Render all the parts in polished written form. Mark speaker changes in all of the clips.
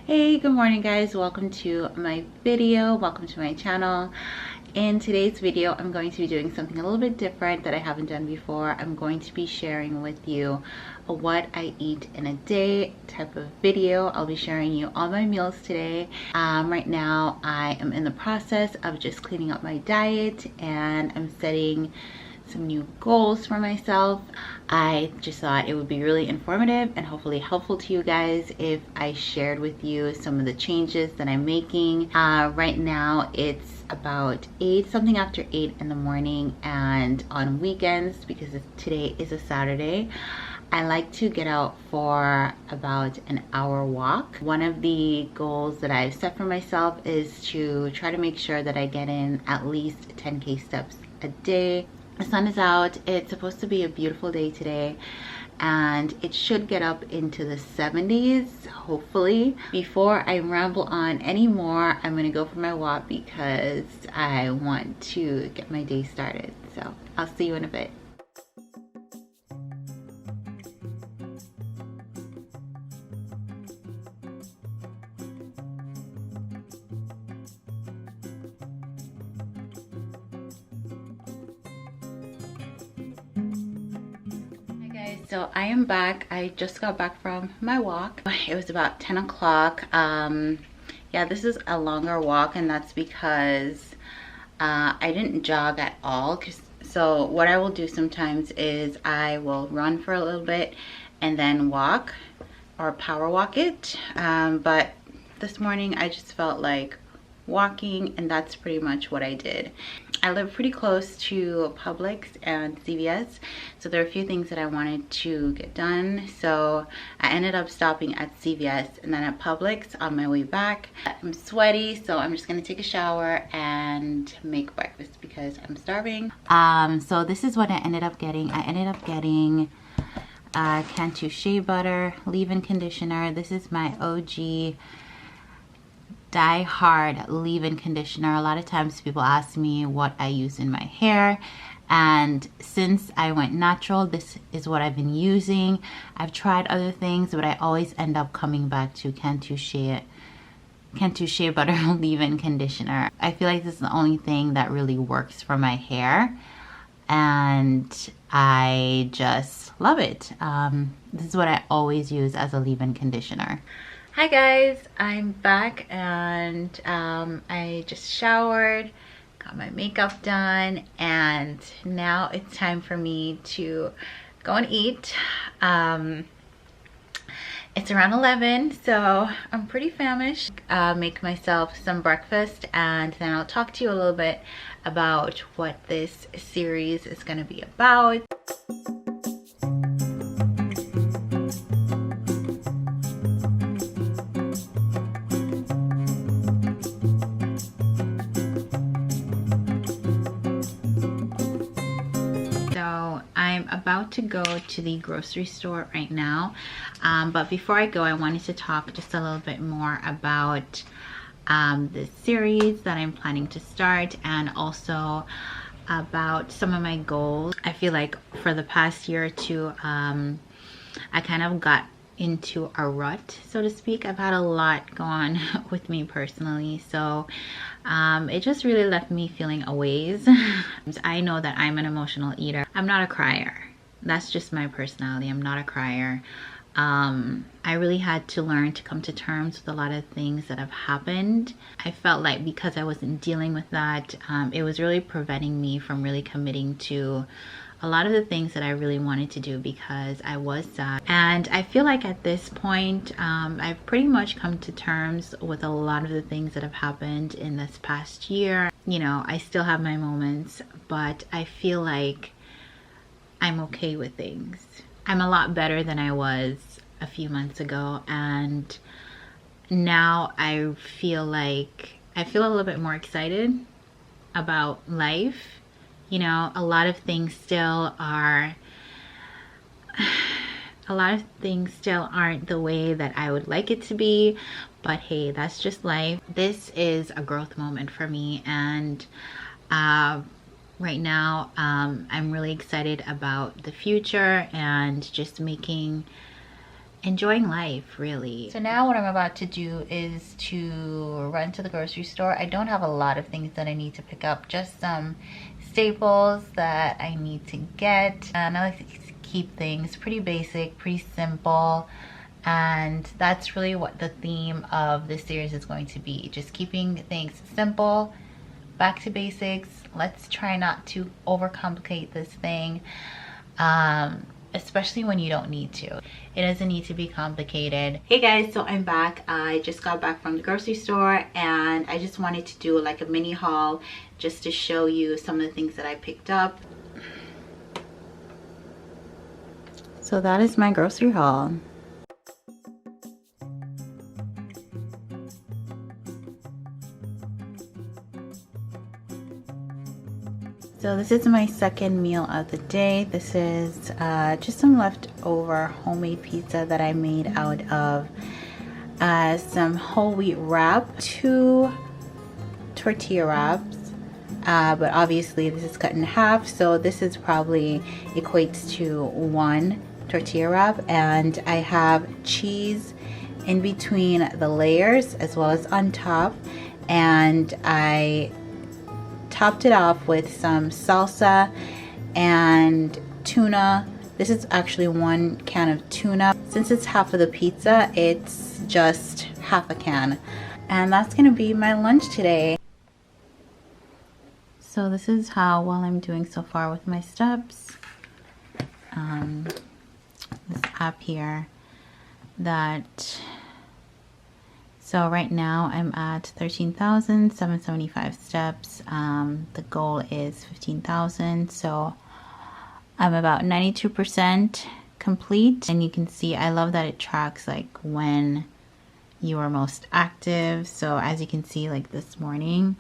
Speaker 1: Hey, good morning guys. Welcome to my video. Welcome to my channel. In today's video, I'm going to be doing something a little bit different that I haven't done before. I'm going to be sharing with you a what I eat in a day type of video. I'll be sharing you all my meals today. Right now, I am in the process of just cleaning up my diet and I'm setting some new goals for myself. I just thought it would be really informative and hopefully helpful to you guys if I shared with you some of the changes that I'm making. Right now it's about 8, something after 8 in the morning, and on weekends, because today is a Saturday, I like to get out for about an hour walk. One of the goals that I've set for myself is to try to make sure that I get in at least 10K steps a day. The sun is out. It's supposed to be a beautiful day today and it should get up into the 70s, hopefully. Before I ramble on anymore, I'm gonna go for my walk because I want to get my day started. So I'll see you in a bit. So I am back. I just got back from my walk. It was about 10 o'clock. Yeah, this is a longer walk, and that's because I didn't jog at all. So what I will do sometimes is I will run for a little bit and then walk or power walk it. But this morning I just felt like walking, and that's pretty much what I did. I live pretty close to Publix and CVS, so there are a few things that I wanted to get done. So I ended up stopping at CVS and then at Publix on my way back. I'm sweaty, so I'm just gonna take a shower and make breakfast because I'm starving. So this is what I ended up getting. I ended up getting Cantu shea butter, leave-in conditioner. This is my OG Die Hard leave-in conditioner. A lot of times people ask me what I use in my hair, and since I went natural, this is what I've been using. I've tried other things, but I always end up coming back to Cantu shea butter leave-in conditioner. I feel like this is the only thing that really works for my hair, and I just love it. This is what I always use as a leave-in conditioner. Hi guys, I'm back and I just showered, got my makeup done, and now it's time for me to go and eat. It's around 11, so I'm pretty famished. Make myself some breakfast and then I'll talk to you a little bit about what this series is going to be about. I'm about to go to the grocery store right now, but before I go, I wanted to talk just a little bit more about this series that I'm planning to start, and also about some of my goals. I feel like for the past year or two, I kind of got into a rut, so to speak. I've had a lot go on with me personally, so it just really left me feeling a ways. I know that I'm an emotional eater. I'm not a crier. That's just my personality. I'm not a crier. I really had to learn to come to terms with a lot of things that have happened. I felt like because I wasn't dealing with that, it was really preventing me from really committing to a lot of the things that I really wanted to do because I was sad. And I feel like at this point, I've pretty much come to terms with a lot of the things that have happened in this past year. You know, I still have my moments, but I feel like I'm okay with things. I'm a lot better than I was a few months ago, and now I feel a little bit more excited about life. You know, a lot of things still aren't the way that I would like it to be, but hey, that's just life. This is a growth moment for me, and right now I'm really excited about the future and just making enjoying life, really. So now what I'm about to do is to run to the grocery store. I don't have a lot of things that I need to pick up, just some staples that I need to get. And I like to keep things pretty basic, pretty simple. And that's really what the theme of this series is going to be. Just keeping things simple, back to basics. Let's try not to overcomplicate this thing. Especially when you don't need to. It doesn't need to be complicated. Hey guys, so I'm back. I just got back from the grocery store and I just wanted to do like a mini haul just to show you some of the things that I picked up. So that is my grocery haul. So this is my second meal of the day. This is just some leftover homemade pizza that I made out of some whole wheat wrap, 2 tortilla wraps, but obviously this is cut in half, so this is probably equates to 1 tortilla wrap, and I have cheese in between the layers as well as on top, and I topped it off with some salsa and tuna. This is actually 1 can of tuna. Since it's half of the pizza, it's just half a can. And that's gonna be my lunch today. So this is how well I'm doing so far with my steps. This app here that so right now I'm at 13,775 steps. The goal is 15,000. So I'm about 92% complete. And you can see, I love that it tracks like when you are most active. So as you can see, like this morning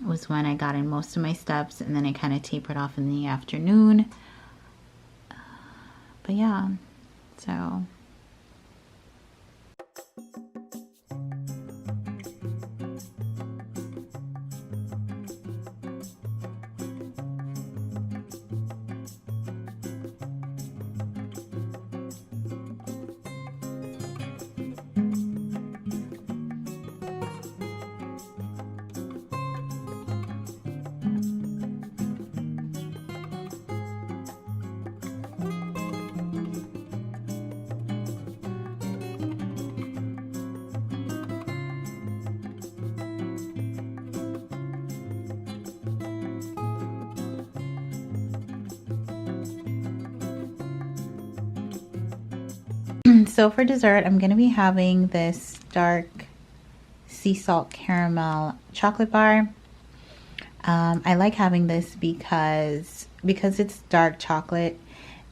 Speaker 1: was when I got in most of my steps, and then I kind of tapered off in the afternoon. But yeah, so. So for dessert, I'm going to be having this dark sea salt caramel chocolate bar. I like having this because it's dark chocolate,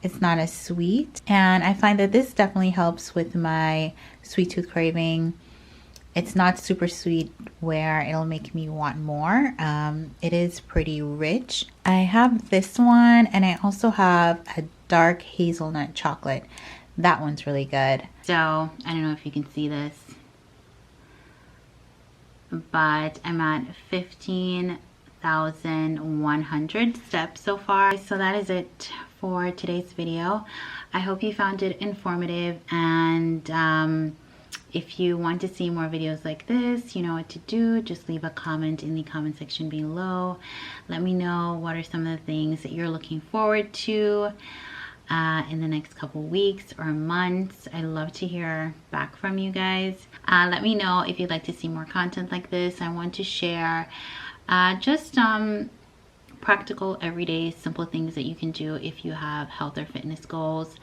Speaker 1: it's not as sweet. And I find that this definitely helps with my sweet tooth craving. It's not super sweet where it'll make me want more. It is pretty rich. I have this one, and I also have a dark hazelnut chocolate. That one's really good. So I don't know if you can see this, but I'm at 15,100 steps so far. So that is it for today's video. I hope you found it informative, and if you want to see more videos like this, you know what to do. Just leave a comment in the comment section below. Let me know what are some of the things that you're looking forward to in the next couple weeks or months. I love to hear back from you guys. Let me know if you'd like to see more content like this. I want to share just practical, everyday, simple things that you can do if you have health or fitness goals.